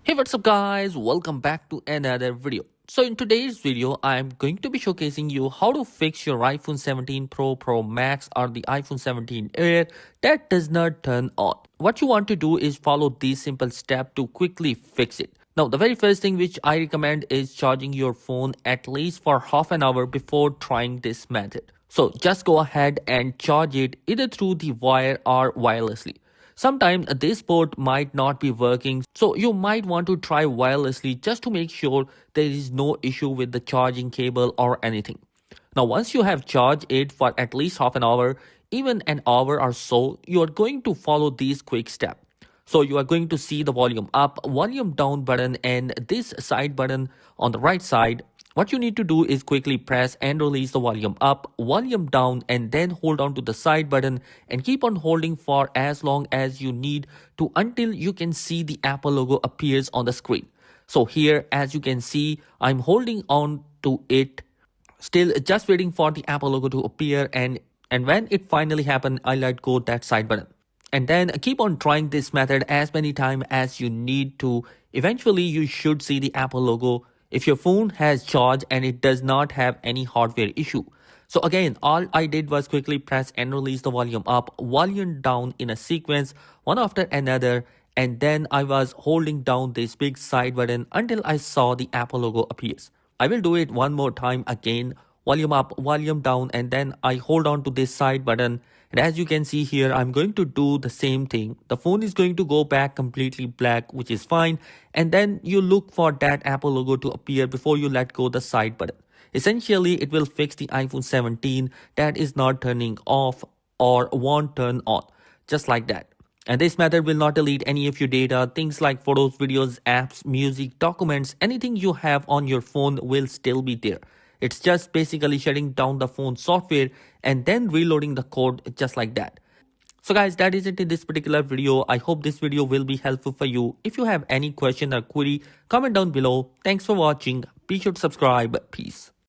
Hey, what's up guys, welcome back to another video. So in today's video I'm going to be showcasing you how to fix your iPhone 17 Pro Max or the iPhone 17 Air that does not turn on. What you want to do is follow these simple steps to quickly fix it. Now the very first thing which I recommend is charging your phone at least for half an hour before trying this method. So just go ahead and charge it either through the wire or wirelessly. Sometimes this port might not be working, so you might want to try wirelessly just to make sure there is no issue with the charging cable or anything. Now, once you have charged it for at least half an hour, even an hour or so, you are going to follow these quick steps. So you are going to see the volume up, volume down button and this side button on the right side. What you need to do is quickly press and release the volume up, volume down and then hold on to the side button and keep on holding for as long as you need to until you can see the Apple logo appears on the screen. So here as you can see, I'm holding on to it, still just waiting for the Apple logo to appear, and when it finally happens, I let go that side button. And then keep on trying this method as many times as you need to. Eventually, you should see the Apple logo if your phone has charged and it does not have any hardware issue. So again, all I did was quickly press and release the volume up, volume down in a sequence, one after another, and then I was holding down this big side button until I saw the Apple logo appears. I will do it one more time again, volume up, volume down, and then I hold on to this side button. And as you can see here, I'm going to do the same thing. The phone is going to go back completely black, which is fine. And then you look for that Apple logo to appear before you let go the side button. Essentially, it will fix the iPhone 17 that is not turning off or won't turn on, just like that. And this method will not delete any of your data. Things like photos, videos, apps, music, documents, anything you have on your phone will still be there. It's just basically shutting down the phone software and then reloading the code just like that. So guys, that is it in this particular video. I hope this video will be helpful for you. If you have any question or query, comment down below. Thanks for watching. Be sure to subscribe. Peace.